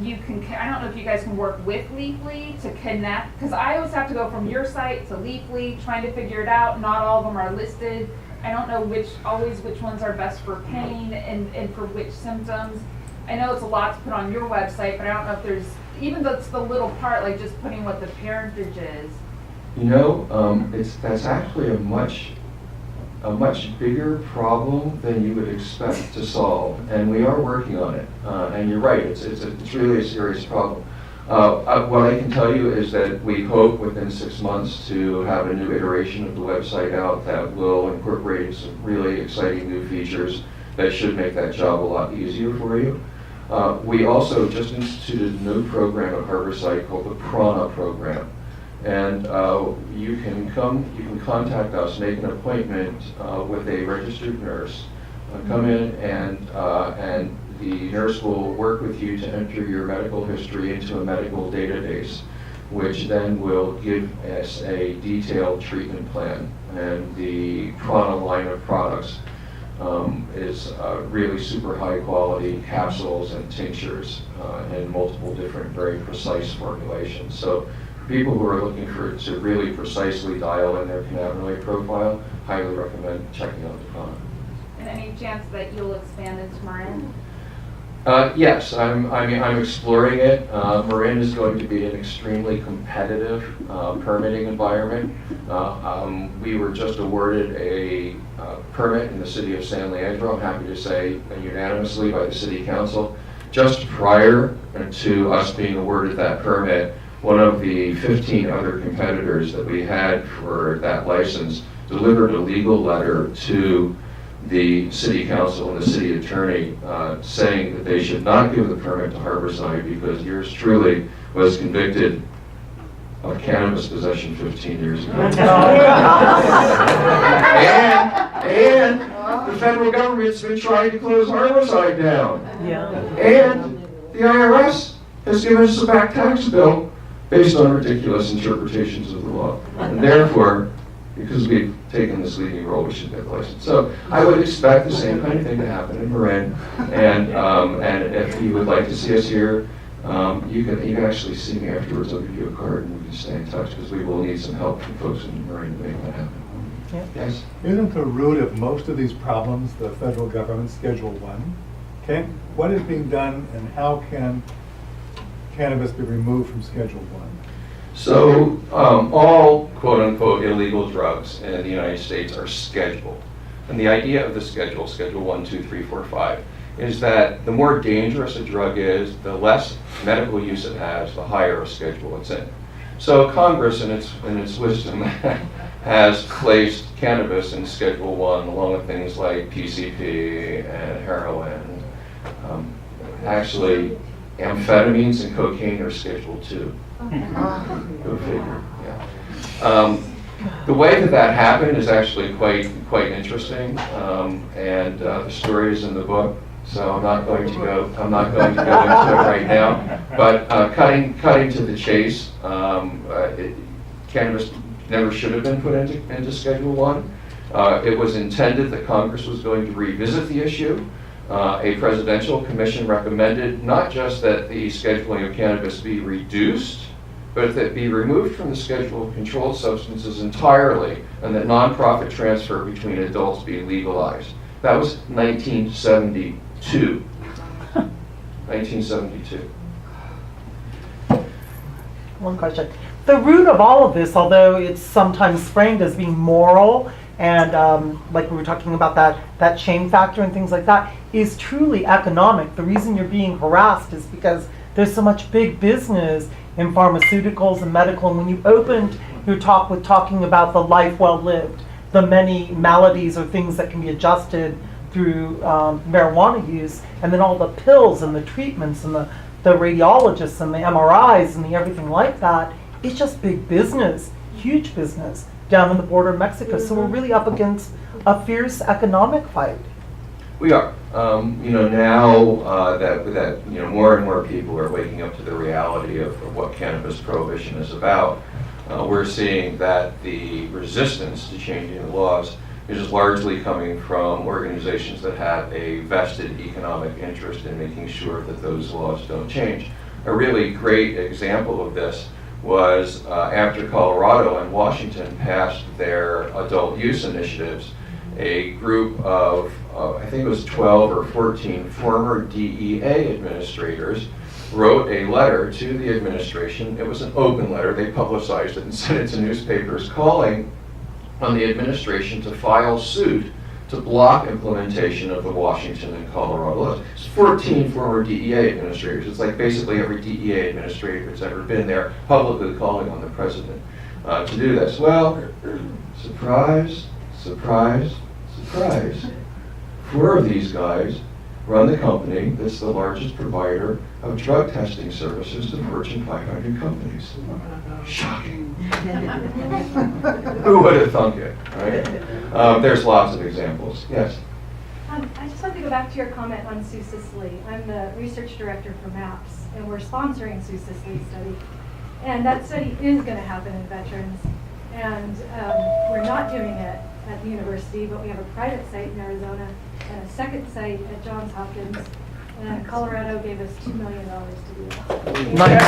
you can, I don't know if you guys can work with Leafly to connect, because I always have to go from your site to Leafly, trying to figure it out. Not all of them are listed. I don't know which ones are best for pain and for which symptoms. I know it's a lot to put on your website, but I don't know if there's, even though it's the little part, like just putting what the parentage is. You know, that's actually a much bigger problem than you would expect to solve, and we are working on it. And you're right, it's really a serious problem. What I can tell you is that we hope within 6 months to have a new iteration of the website out that will incorporate some really exciting new features that should make that job a lot easier for you. We also just instituted a new program at Harborside called the Prana program. And you can contact us, make an appointment with a registered nurse, come in, and the nurse will work with you to enter your medical history into a medical database, which then will give us a detailed treatment plan. And the Prana line of products is really super high quality capsules and tinctures in multiple different very precise formulations. So people who are looking to really precisely dial in their cannabinoid profile, highly recommend checking out the Prana. And any chance that you'll expand into Marin? Yes, I'm exploring it. Marin is going to be an extremely competitive permitting environment. We were just awarded a permit in the city of San Leandro, I'm happy to say unanimously by the city council. Just prior to us being awarded that permit, one of the 15 other competitors that we had for that license delivered a legal letter to the city council and the city attorney saying that they should not give the permit to Harborside because yours truly was convicted of cannabis possession 15 years ago. and the federal government's been trying to close Harborside down. Yeah. And the IRS has given us a back tax bill based on ridiculous interpretations of the law. And therefore, because we've taken this leading role, we should get the license. So I would expect the same kind of thing to happen in Marin. And if you would like to see us here, you can actually see me afterwards. I'll give you a card and we can stay in touch because we will need some help from folks in Marin to make that happen. Yeah. Yes? Isn't the root of most of these problems the federal government Schedule 1? What is being done and how can cannabis be removed from Schedule 1? So all quote-unquote illegal drugs in the United States are scheduled. And the idea of the schedule, Schedule 1, 2, 3, 4, 5, is that the more dangerous a drug is, the less medical use it has, the higher a schedule it's in. So Congress, in its wisdom, has placed cannabis in Schedule 1 along with things like PCP and heroin. Actually, amphetamines and cocaine are Schedule 2. Go figure, yeah. The way that happened is actually quite interesting, and the story is in the book. So I'm not going to go into it right now. But cutting to the chase, cannabis never should have been put into Schedule 1. It was intended that Congress was going to revisit the issue. A presidential commission recommended not just that the scheduling of cannabis be reduced, but that it be removed from the schedule of controlled substances entirely, and that nonprofit transfer between adults be legalized. That was 1972. 1972. One question. The root of all of this, although it's sometimes framed as being moral and like we were talking about that shame factor and things like that, is truly economic. The reason you're being harassed is because there's so much big business in pharmaceuticals and medical. And when you opened your talk with talking about the life well lived, the many maladies or things that can be adjusted through marijuana use, and then all the pills and the treatments and the radiologists and the MRIs and the everything like that, it's just big business, huge business. down on the border of Mexico. So we're really up against a fierce economic fight. We are. Now that more and more people are waking up to the reality of what cannabis prohibition is about, we're seeing that the resistance to changing the laws is largely coming from organizations that have a vested economic interest in making sure that those laws don't change. A really great example of this was after Colorado and Washington passed their adult use initiatives, a group of, I think it was 12 or 14 former DEA administrators wrote a letter to the administration. It was an open letter. They publicized it and sent it to newspapers calling on the administration to file suit to block implementation of the Washington and Colorado laws. It's 14 former DEA administrators. It's like basically every DEA administrator that's ever been there publicly calling on the president to do this. Well, surprise, surprise, surprise. 4 of these guys run the company that's the largest provider of drug testing services to Fortune 500 companies. Shocking. Who would have thunk it, right? There's lots of examples. Yes? I just want to go back to your comment on Sioux Cicely. I'm the research director for MAPS, and we're sponsoring Sioux Cicely study. And that study is going to happen in veterans. And we're not doing it at the university, but we have a private site in Arizona and a second site at Johns Hopkins. And Colorado gave us $2 million to do that.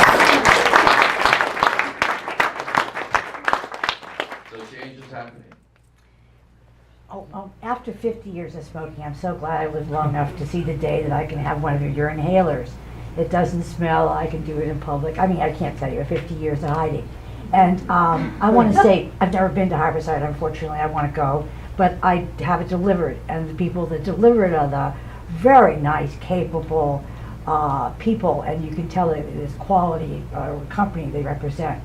So change is happening. After 50 years of smoking, I'm so glad I lived long enough to see the day that I can have one of your inhalers. It doesn't smell, I can do it in public. I mean, I can't tell you, 50 years of hiding. And I want to say, I've never been to Harborside, unfortunately, I want to go, but I have it delivered, and the people that deliver it are the very nice, capable people, and you can tell it is quality company they represent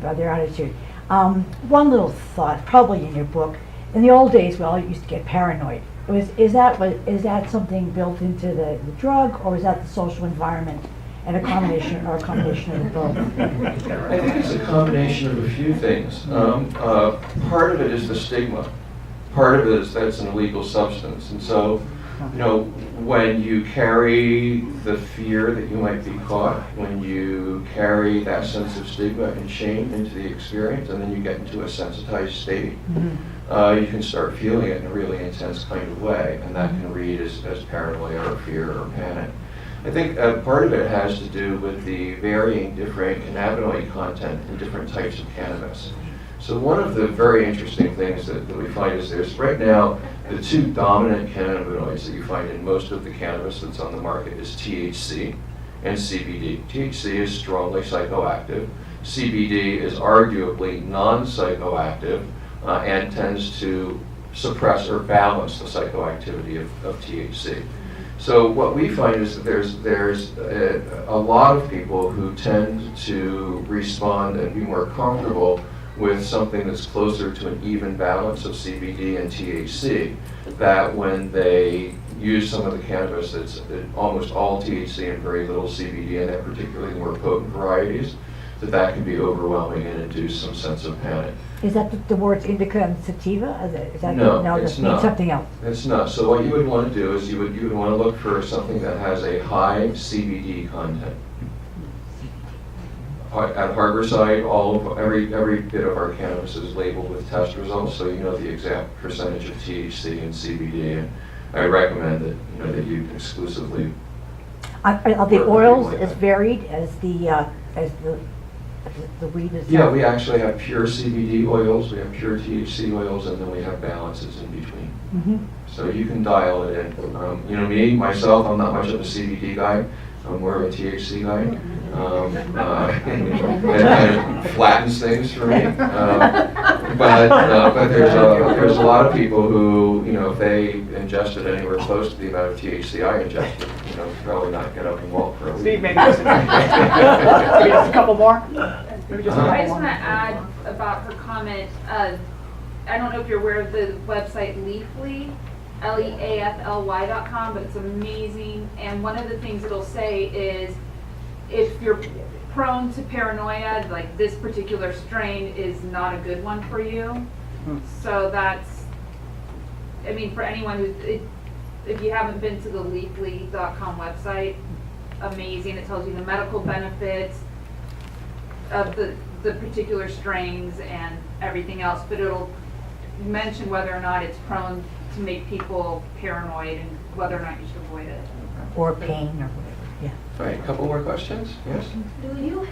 by their attitude. One little thought, probably in your book, in the old days, we all used to get paranoid. Is that something built into the drug, or is that the social environment and a combination of the both? I think it's a combination of a few things. Part of it is the stigma. Part of it is that it's an illegal substance. And so, when you carry the fear that you might be caught, when you carry that sense of stigma and shame into the experience, and then you get into a sensitized state, you can start feeling it in a really intense kind of way, and that can read as paranoia or fear or panic. I think part of it has to do with the varying different cannabinoid content in different types of cannabis. So one of the very interesting things that we find is there's right now the 2 dominant cannabinoids that you find in most of the cannabis that's on the market is THC and CBD. THC is strongly psychoactive. CBD is arguably non-psychoactive and tends to suppress or balance the psychoactivity of THC. So what we find is that there's a lot of people who tend to respond and be more comfortable with something that's closer to an even balance of CBD and THC, that when they use some of the cannabis that's almost all THC and very little CBD, and then particularly more potent varieties, that can be overwhelming and induce some sense of panic. Is that the words indica and sativa? Is that No, that's it's not. Something else? It's not. So what you would want to do is you would want to look for something that has a high CBD content. At Harborside, every bit of our cannabis is labeled with test results, so you know the exact percentage of THC and CBD. And I recommend that that you exclusively. Are the oils as varied as the weed is? Yeah, we actually have pure CBD oils, we have pure THC oils, and then we have balances in between. Mm-hmm. So you can dial it in. Myself, I'm not much of a CBD guy. I'm more of a THC guy. It kind of flattens things for me. But there's a lot of people who, if they ingested anywhere close to the amount of THC I ingested, probably not get up and walk for a week. Steve, maybe just a couple more? Maybe just a I couple just more? want to add about her comment. I don't know if you're aware of the website Leafly, leafly.com, but it's amazing. And one of the things it'll say is if you're prone to paranoia, like this particular strain is not a good one for you. So that's, I mean, for anyone who's, if you haven't been to the leafly.com website, amazing. It tells you the medical benefits of the particular strains and everything else, but it'll mention whether or not it's prone to make people paranoid and whether or not you should avoid it. Or pain or whatever, yeah. All right, a couple more questions? Yes? Do you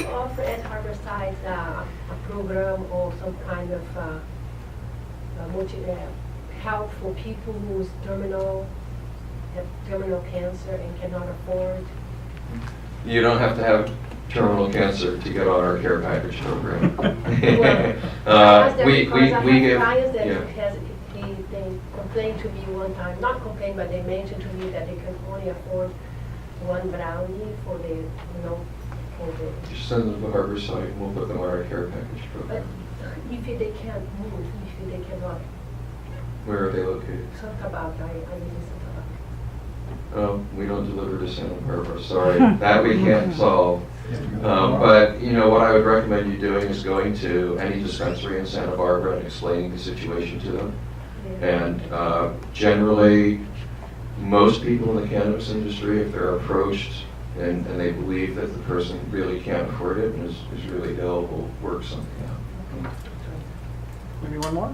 offer at Harborside a program or some kind of help for people who's have terminal cancer and cannot afford? You don't have to have terminal cancer to get on our care package program. We give, clients that yeah. they complained to me one time, not complained, but they mentioned to me that they can only afford one brownie for the, for the. Just send them to Harborside and we'll put them on our care package But program. if they can't move, if they cannot, Where are they located? Santa Barbara, I live in Santa Barbara. We don't deliver to Santa Barbara, sorry. That we can't solve. But, what I would recommend you doing is going to any dispensary in Santa Barbara and explaining the situation to them. And generally, most people in the cannabis industry, if they're approached and they believe that the person really can't afford it and is really ill, will work something out. Maybe one more?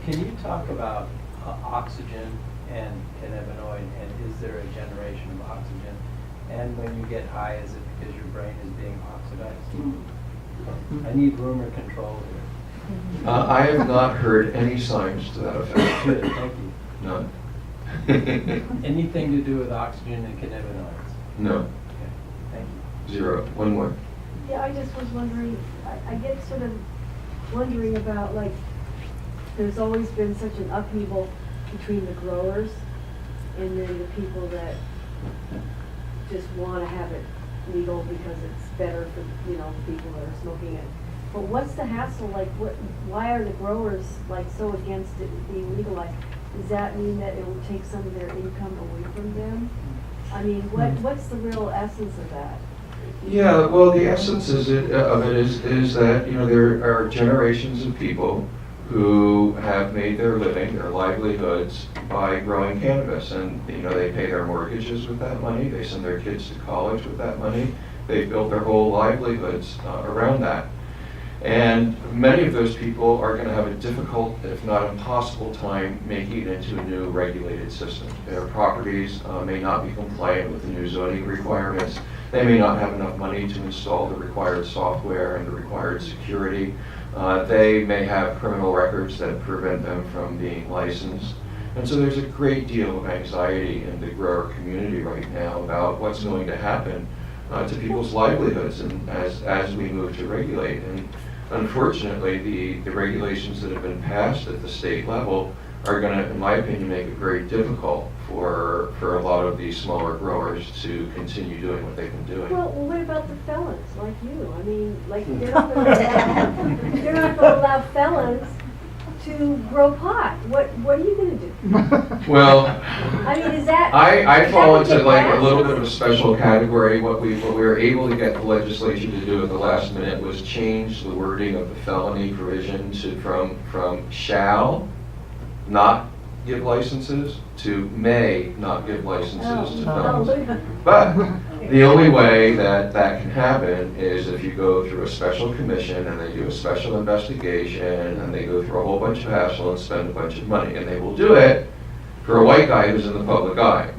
Can you talk about oxygen and cannabinoid, and is there a generation of oxygen? And when you get high, is it because your brain is being oxidized? I need rumor control here. I have not heard any signs to that effect. Good, thank you. None. Anything to do with oxygen and cannabinoids? No. Okay, thank you. Zero. One more. Yeah, I just was wondering, I get sort of wondering about, like, there's always been such an upheaval between the growers and then the people that just want to have it legal because it's better for, people that are smoking it. But what's the hassle, like, why are the growers, like, so against it being legalized? Does that mean that it will take some of their income away from them? I mean, what's the real essence of that? Yeah, well, the essence of it is that, there are generations of people who have made their living, their livelihoods, by growing cannabis. And, they pay their mortgages with that money, they send their kids to college with that money, they've built their whole livelihoods around that. And many of those people are going to have a difficult, if not impossible, time making it into a new regulated system. Their properties may not be compliant with the new zoning requirements. They may not have enough money to install the required software and the required security. They may have criminal records that prevent them from being licensed. And so there's a great deal of anxiety in the grower community right now about what's going to happen to people's livelihoods and as we move to regulate. And unfortunately, the regulations that have been passed at the state level are going to, in my opinion, make it very difficult for a lot of these smaller growers to continue doing what they've been doing. Well, what about the felons like you? I mean, like, they're not going to allow felons to grow pot. What are you going to do? Well, I mean, is that... I fall into like a little bit of a special category. What we were able to get the legislature to do at the last minute was change the wording of the felony provision from shall not give licenses to may not give licenses to felons. But the only way that can happen is if you go through a special commission and they do a special investigation and they go through a whole bunch of hassle and spend a bunch of money. And they will do it for a white guy who's in the public eye.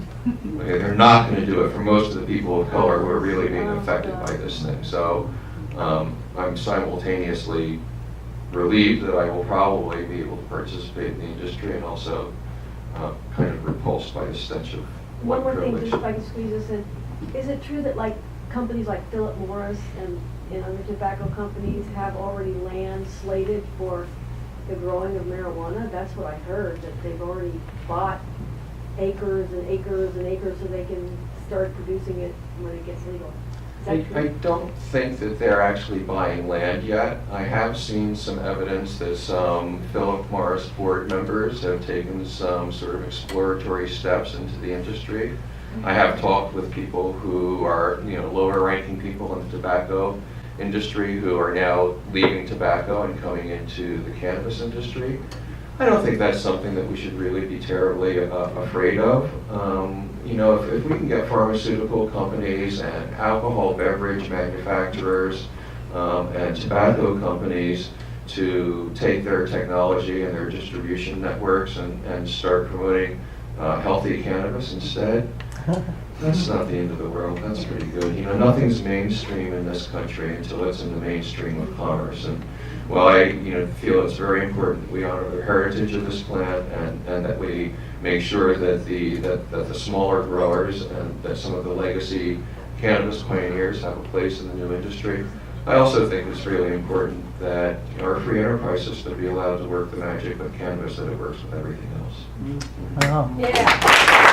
Okay, they're not going to do it for most of the people of color who are really being affected by this thing. So I'm simultaneously relieved that I will probably be able to participate in the industry and also kind of repulsed by the stench of One more thing, privilege. just if I can squeeze this in. Is it true that, like, companies like Philip Morris and other tobacco companies have already land slated for the growing of marijuana? That's what I heard, that they've already bought acres and acres and acres so they can start producing it when it gets legal. Is that true? I don't think that they're actually buying land yet. I have seen some evidence that some Philip Morris board members have taken some sort of exploratory steps into the industry. I have talked with people who are, lower ranking people in the tobacco industry who are now leaving tobacco and coming into the cannabis industry. I don't think that's something that we should really be terribly afraid of. You know, if we can get pharmaceutical companies and alcohol beverage manufacturers and tobacco companies to take their technology and their distribution networks and start promoting healthy cannabis instead, that's not the end of the world. That's pretty good. You know, nothing's mainstream in this country until it's in the mainstream of commerce. And while I, feel it's very important that we honor the heritage of this plant and that we make sure that the smaller growers and that some of the legacy cannabis pioneers have a place in the new industry, I also think it's really important that our free enterprise system be allowed to work the magic of cannabis that it works with everything else. Wow. Yeah.